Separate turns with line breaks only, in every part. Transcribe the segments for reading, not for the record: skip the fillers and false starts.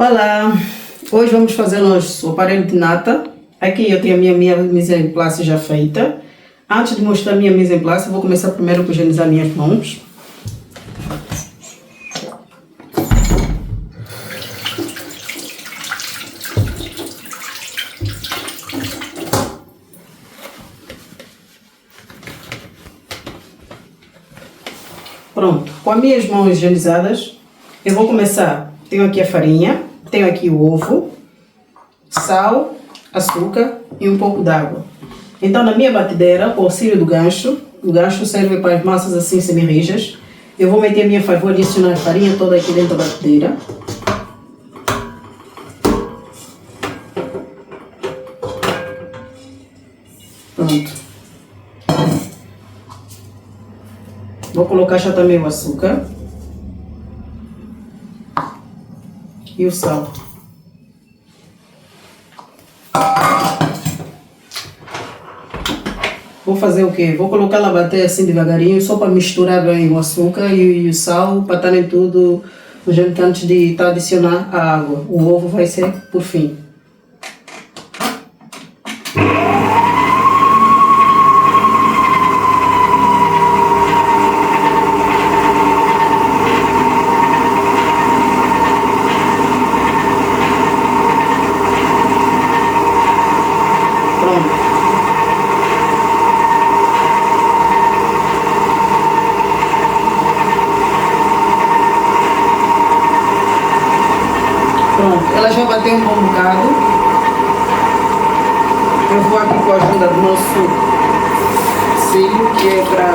Olá, hoje vamos fazer nosso aparelho de nata. Aqui eu tenho a minha mise en place já feita. Antes de mostrar a minha mise en place, eu vou começar primeiro por higienizar minhas mãos. Pronto, com as minhas mãos higienizadas, eu vou começar. Tenho aqui a farinha, tenho aqui o ovo, sal, açúcar e um pouco d'água. Então, na minha batedeira, com o auxílio do gancho, o gancho serve para as massas assim semi-rijas. Eu vou meter a minha farinha, vou adicionar a farinha toda aqui dentro da batedeira. Pronto. Vou colocar já também o açúcar e o sal. Vou fazer o quê? Vou colocar ela a bater assim devagarinho, só para misturar bem o açúcar e o sal, para estarem tudo junto antes de adicionar a água. O ovo vai ser por fim. Pronto, ela já bateu um bom bocado. Eu vou aqui com a ajuda do nosso cílio, que é para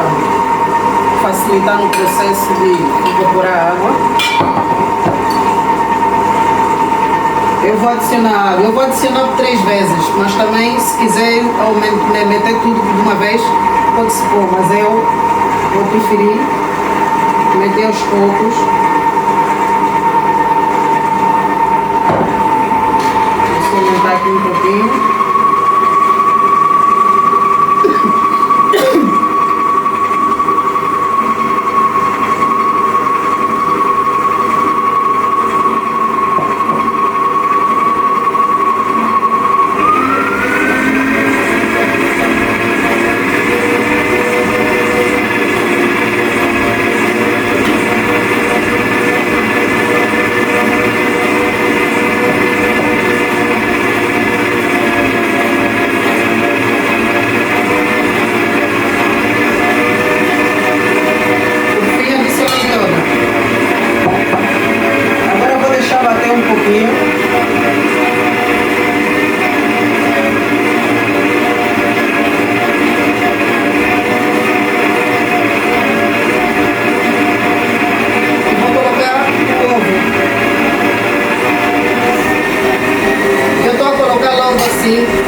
facilitar no processo de incorporar água. Eu vou adicionar água, eu vou adicionar 3 vezes, mas também se quiser meter tudo de uma vez, pode-se pôr, mas eu preferi meter aos poucos. Aqui um pouquinho.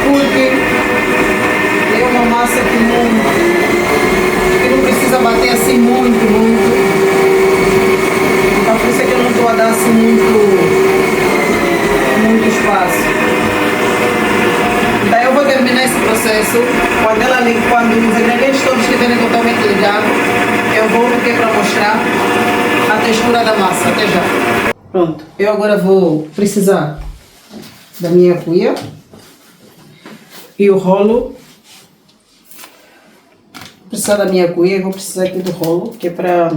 Porque é uma massa que não precisa bater assim muito. Então por isso é que eu não estou a dar assim muito espaço. Então eu vou terminar esse processo quando os ingredientes todos estiverem totalmente ligados. Eu volto aqui para mostrar a textura da massa. Até já. Pronto, eu agora vou precisar da minha cuia e o rolo. Vou precisar da minha cuia e vou precisar aqui do rolo, que é para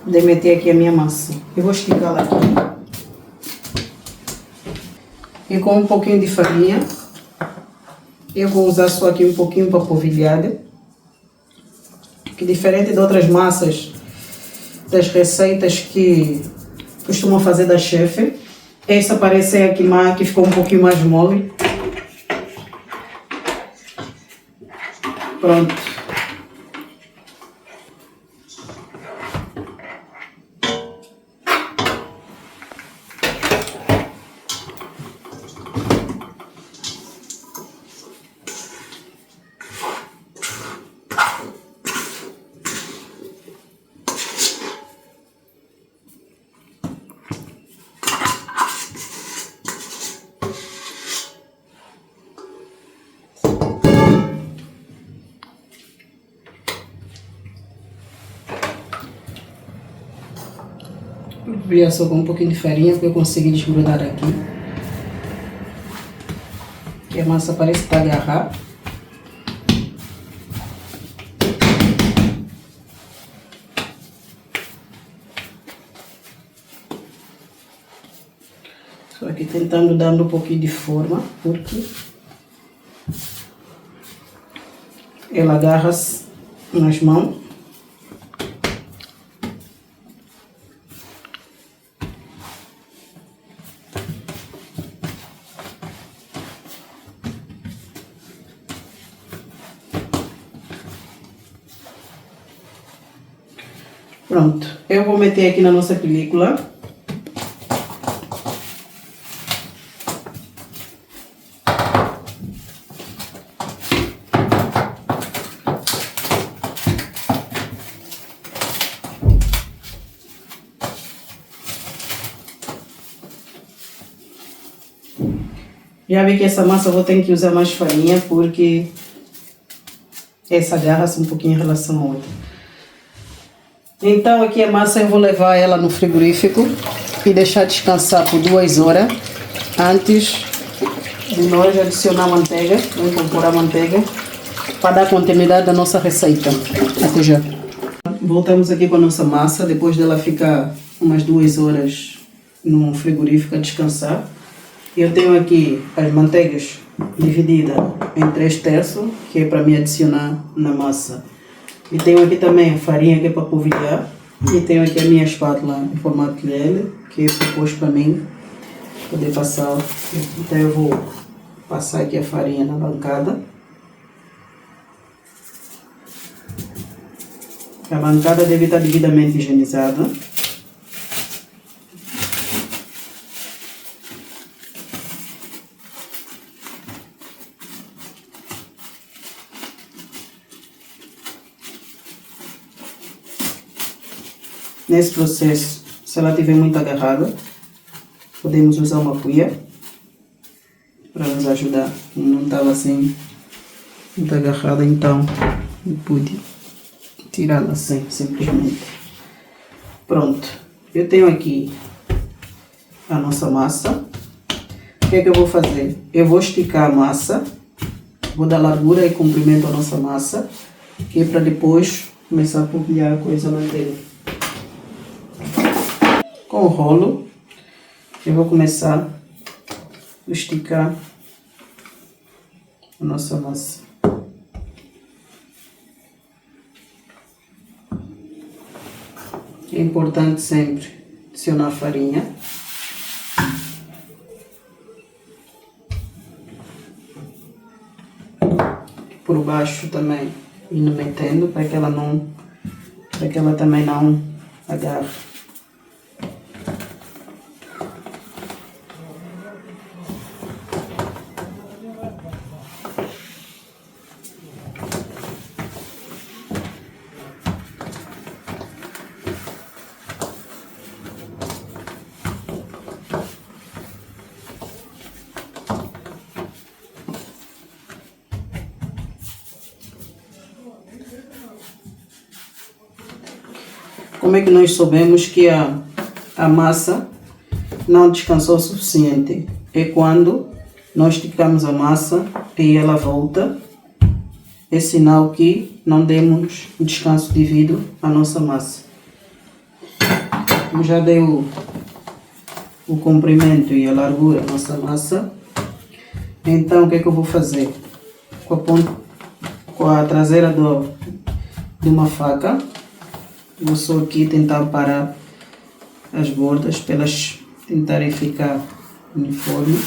meter aqui a minha massa. Eu vou esticá-la aqui. E com um pouquinho de farinha, eu vou usar só aqui um pouquinho para polvilhada, que diferente de outras massas, das receitas que costumam fazer da chefe, essa parece aqui que ficou um pouquinho mais mole. Pronto. Brilha só com um pouquinho de farinha para eu conseguir desgrudar aqui. Que a massa parece que está a agarrar. Só aqui tentando dar um pouquinho de forma, porque ela agarra-se nas mãos. Pronto, eu vou meter aqui na nossa película. Já vi que essa massa eu vou ter que usar mais farinha, porque essa agarra-se um pouquinho em relação à outra. Então aqui a massa eu vou levar ela no frigorífico e deixar descansar por 2 horas antes de nós adicionar a manteiga. Vamos incorporar a manteiga para dar continuidade à nossa receita. Até já. Voltamos aqui com a nossa massa, depois dela ficar umas 2 horas no frigorífico a descansar. Eu tenho aqui as manteigas divididas em 3/3, que é para me adicionar na massa. E tenho aqui também a farinha, que é para polvilhar. E tenho aqui a minha espátula em formato de L, que é proposto para mim poder passar. Então eu vou passar aqui a farinha na bancada. A bancada deve estar devidamente higienizada. Nesse processo, se ela estiver muito agarrada, podemos usar uma colher para nos ajudar. Não estava assim muito agarrada, então eu pude tirá-la assim, simplesmente. Pronto, eu tenho aqui a nossa massa. O que é que eu vou fazer? Eu vou esticar a massa, vou dar largura e comprimento à nossa massa, que é para depois começar a polvilhar a coisa manteiga. Com o rolo, eu vou começar a esticar a nossa massa. É importante sempre adicionar farinha. Por baixo também, indo metendo para que ela também não agarre. Como é que nós soubemos que a massa não descansou o suficiente? É quando nós esticamos a massa e ela volta. É sinal que não demos o descanso devido à nossa massa. Eu já dei o comprimento e a largura da nossa massa. Então o que é que eu vou fazer? Com a traseira de uma faca, vou só aqui tentar parar as bordas para elas tentarem ficar uniforme.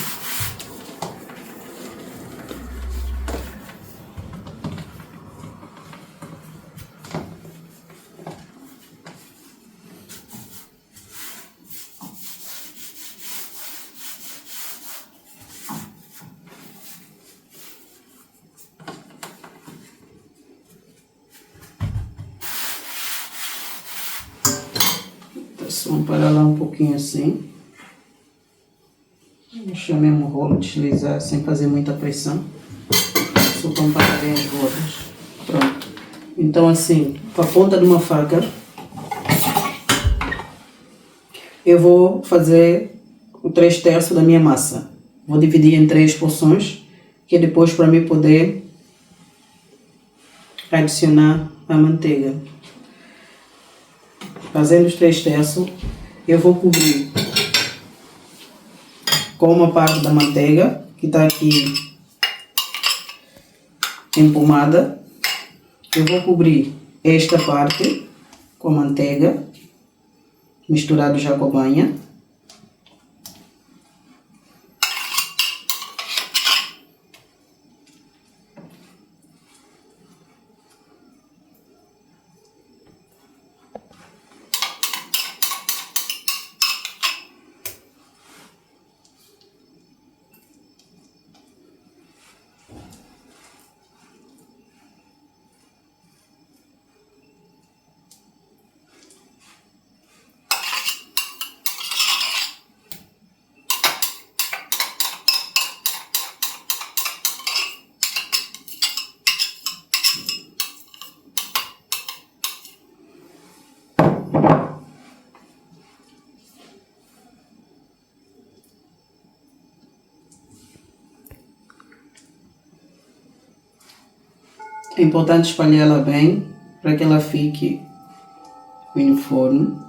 Vamos parar lá um pouquinho assim. Deixar mesmo o rolo deslizar sem fazer muita pressão. Só para parar bem as bordas. Pronto. Então assim, com a ponta de uma faca, eu vou fazer o 3/3 da minha massa. Vou dividir em 3 porções, que é depois para mim poder adicionar a manteiga. Fazendo os 3/3, eu vou cobrir com uma parte da manteiga, que está aqui empomada. Eu vou cobrir esta parte com a manteiga, misturado já com a banha. É importante espalhá-la bem para que ela fique uniforme.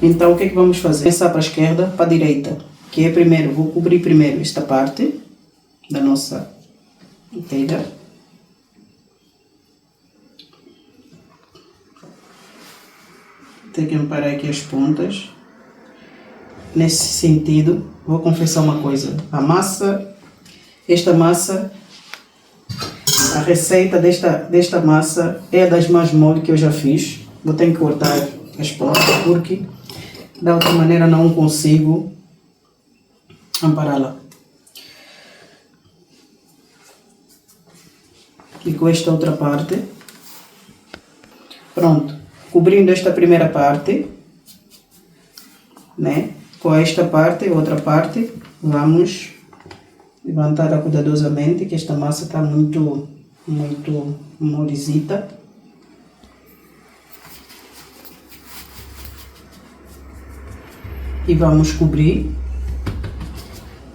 Então, o que é que vamos fazer? Começar para a esquerda, para a direita. Que é primeiro, vou cobrir primeiro esta parte da nossa manteiga. Tenho que amparar aqui as pontas. Nesse sentido, vou confessar uma coisa. A massa, esta massa, a receita desta massa é das mais mole que eu já fiz. Vou ter que cortar as pontas porque da outra maneira não consigo ampará-la. E com esta outra parte, pronto, cobrindo esta primeira parte, né? Com esta parte, outra parte, vamos levantar cuidadosamente, que esta massa está muito molisita. E vamos cobrir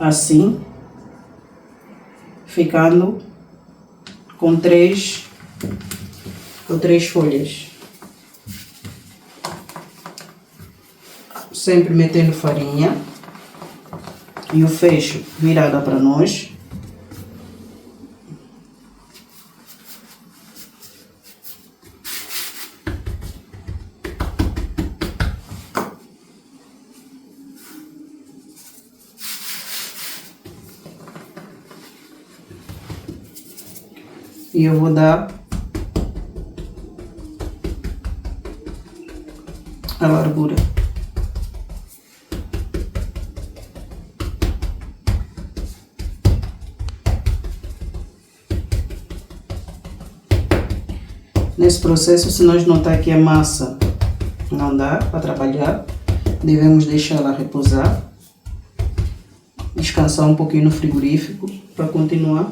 assim, ficando com três folhas. Sempre metendo farinha e o fecho virado para nós. E eu vou dar a largura. Nesse processo, se nós notar que a massa não dá para trabalhar, devemos deixá-la repousar, descansar um pouquinho no frigorífico para continuar.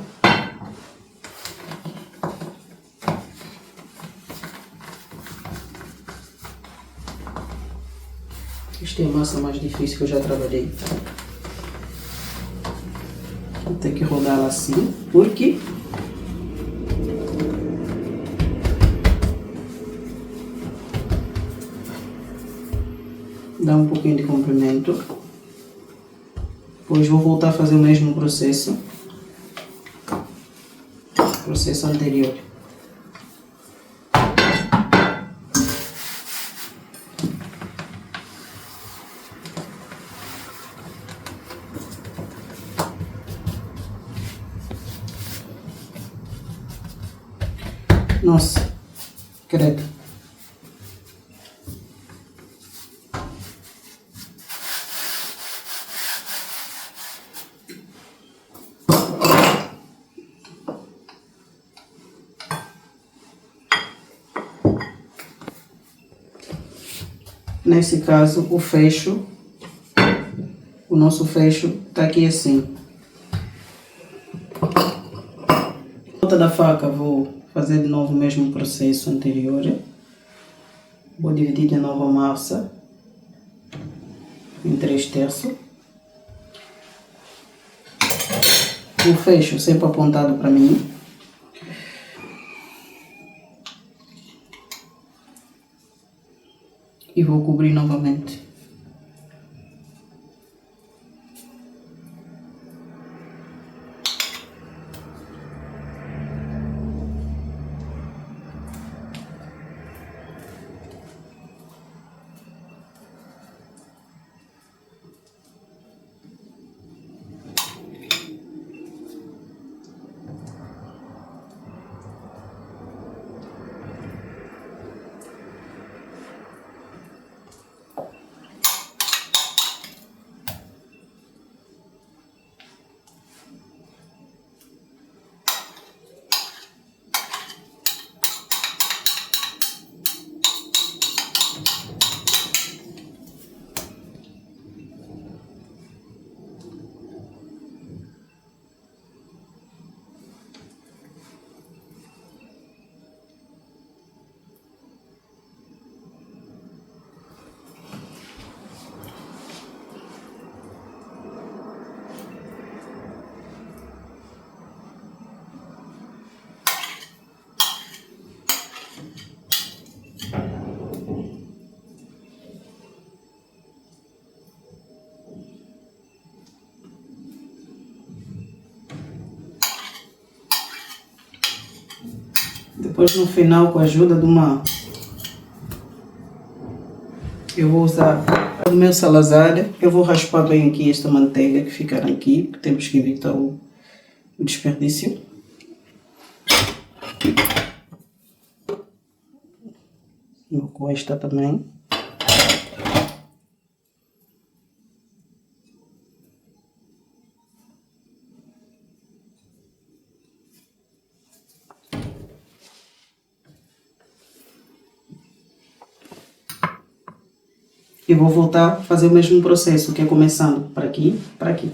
Esta é a massa mais difícil que eu já trabalhei. Vou ter que rodá-la assim, porque dá um pouquinho de comprimento. Depois vou voltar a fazer o mesmo processo anterior. Nossa, Credo. Nesse caso, o nosso fecho está aqui assim. A ponta da faca vou fazer de novo o mesmo processo anterior. Vou dividir de novo a massa em 3/3. O fecho sempre apontado para mim. E vou cobrir novamente. Depois no final, com a ajuda de eu vou usar do meu Salazar, eu vou raspar bem aqui esta manteiga que ficar aqui, porque temos que evitar o desperdício. Vou com esta também. E vou voltar a fazer o mesmo processo, que é começando para aqui, para aqui.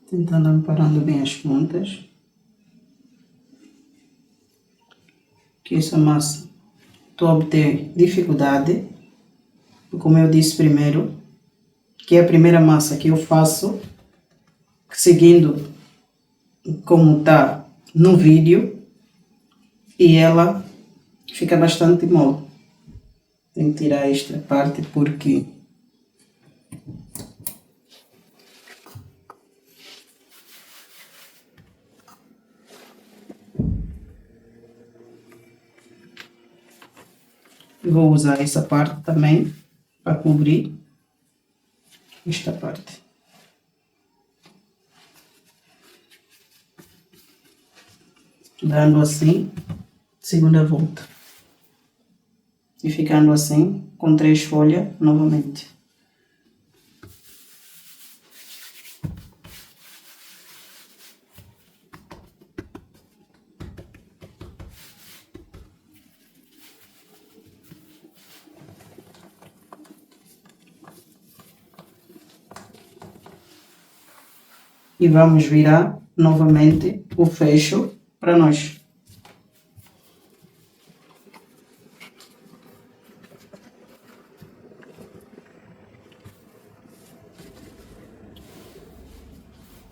Tentando amparando bem as pontas. Que essa massa estou a obter dificuldade. Como eu disse primeiro, que é a primeira massa que eu faço, seguindo como está no vídeo, e ela fica bastante mole. Tenho que tirar esta parte porque vou usar essa parte também para cobrir esta parte. Dando assim, segunda volta. E ficando assim, com 3 folhas novamente. E vamos virar novamente o fecho para nós.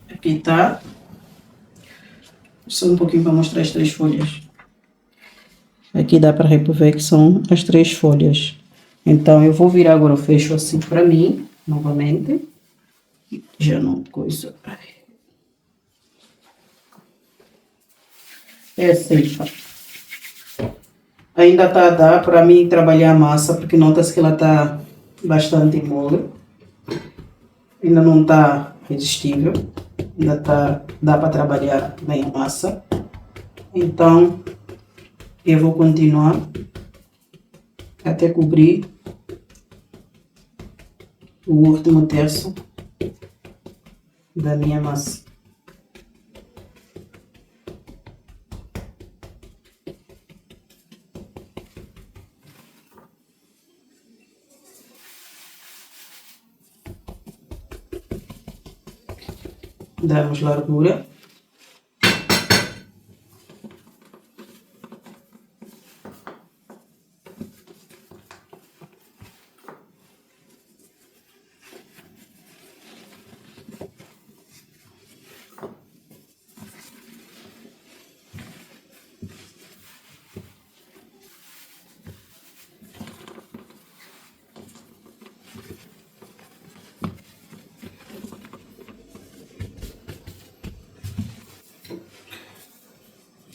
Aqui está. Só um pouquinho para mostrar as 3 folhas. Aqui dá para ver que são as 3 folhas. Então eu vou virar agora o fecho assim para mim, novamente. Já não coisa. É assim, ainda está a dar para mim trabalhar a massa, porque nota-se que ela está bastante mole. ainda não está resistível, dá para trabalhar bem a massa. Então eu vou continuar até cobrir o último terço da minha massa. Damos largura.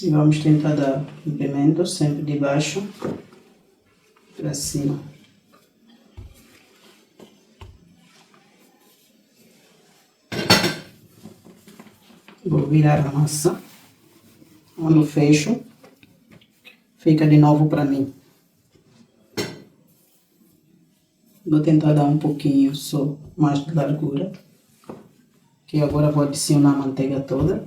E vamos tentar dar comprimento sempre de baixo para cima. Vou virar a massa. Quando fecho, fica de novo para mim. Vou tentar dar um pouquinho só mais de largura. Que agora vou adicionar a manteiga toda.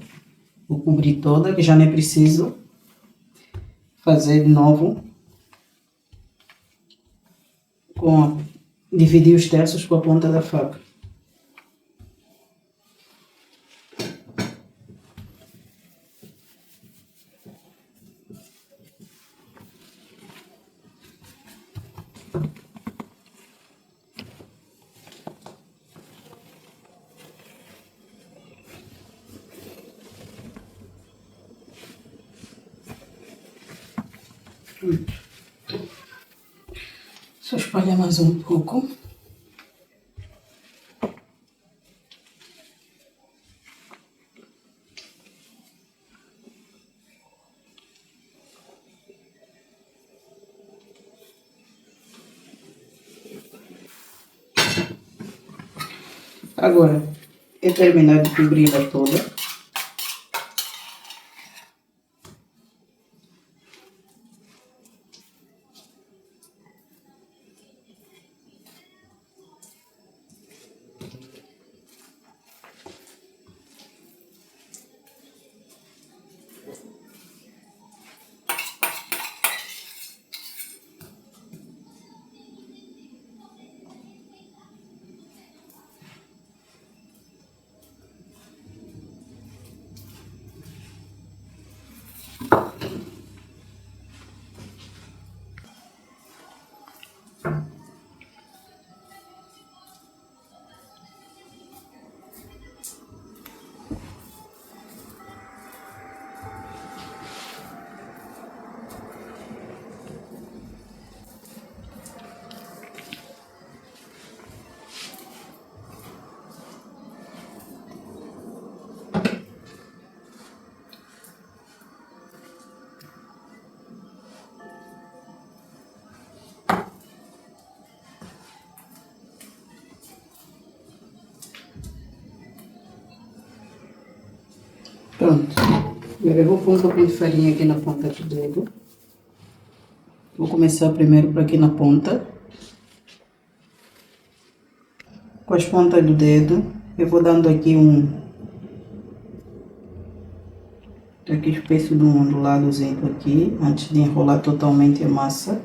Vou cobrir toda, que já nem preciso fazer de novo. Dividir os terços com a ponta da faca. Só espalhar mais um pouco. Agora, eu terminar de cobri-la toda. Pronto. Agora eu vou pôr um pouquinho de farinha aqui na ponta do dedo. Vou começar primeiro por aqui na ponta. Com as pontas do dedo, eu vou dando aqui aqui espécie de um onduladozinho aqui, antes de enrolar totalmente a massa.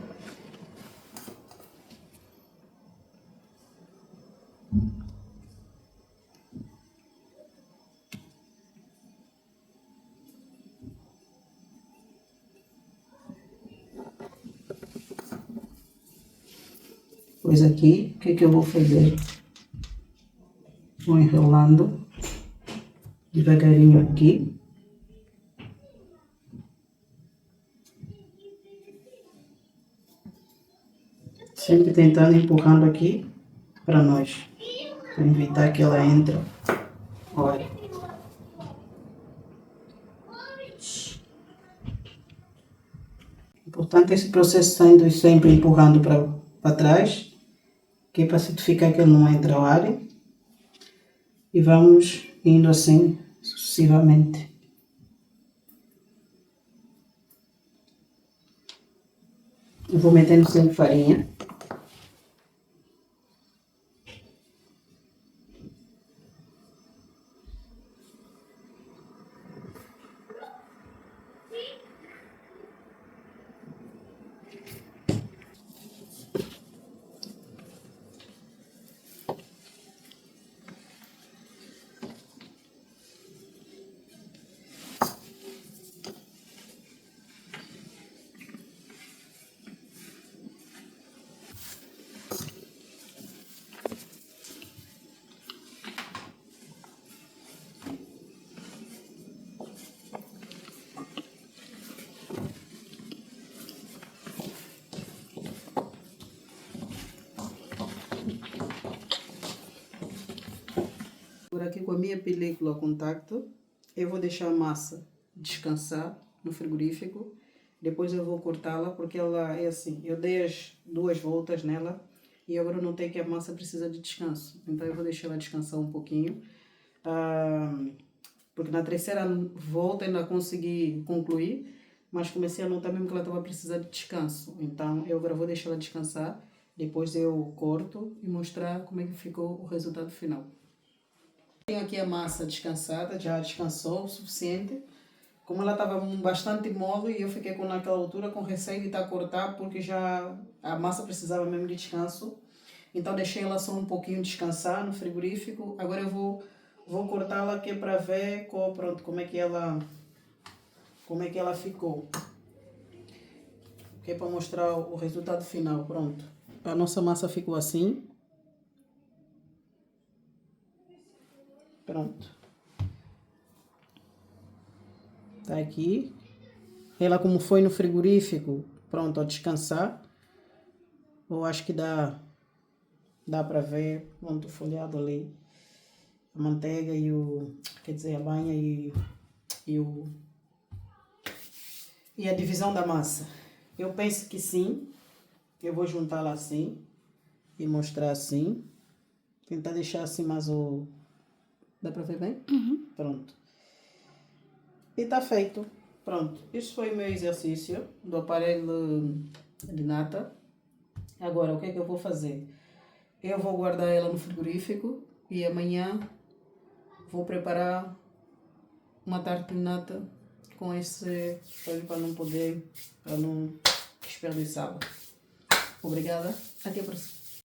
Pois aqui, o que que eu vou fazer? Vou enrolando devagarinho aqui. Sempre tentando empurrando aqui para nós, para evitar que ela entre. Olha. Importante esse processo saindo sempre empurrando para trás, que é para certificar que ele não entra ao ar. E vamos indo assim sucessivamente. Eu vou metendo sempre farinha. Por aqui com a minha película contacto, eu vou deixar a massa descansar no frigorífico. Depois eu vou cortá-la porque ela é assim, eu dei as 2 voltas nela e agora eu notei que a massa precisa de descanso. Então eu vou deixar ela descansar um pouquinho. Porque na terceira volta ainda consegui concluir, mas comecei a notar mesmo que ela estava precisando de descanso. Então eu agora vou deixar ela descansar, depois eu corto e mostrar como é que ficou o resultado final. Tenho aqui a massa descansada, já descansou o suficiente. Como ela estava bastante mole, eu fiquei naquela altura com receio de estar a cortar, porque já a massa precisava mesmo de descanso. Então deixei ela só um pouquinho descansar no frigorífico. Agora eu vou cortá-la aqui para ver pronto, como é que ela ficou. Que é para mostrar o resultado final, pronto. A nossa massa ficou assim. Pronto. Tá aqui. Ela como foi no frigorífico, pronto, a descansar. Eu acho que dá para ver, pronto, o folhado ali. A manteiga e quer dizer, a banha e a divisão da massa. Eu penso que sim. Eu vou juntá-la assim e mostrar assim. Tentar deixar assim mais o... Dá para ver bem? Uhum. Pronto. E tá feito. Pronto. Isso foi o meu exercício do aparelho de nata. Agora, o que é que eu vou fazer? Eu vou guardar ela no frigorífico e amanhã vou preparar uma tarte de nata com esse para não desperdiçá-la. Obrigada. Até a próxima.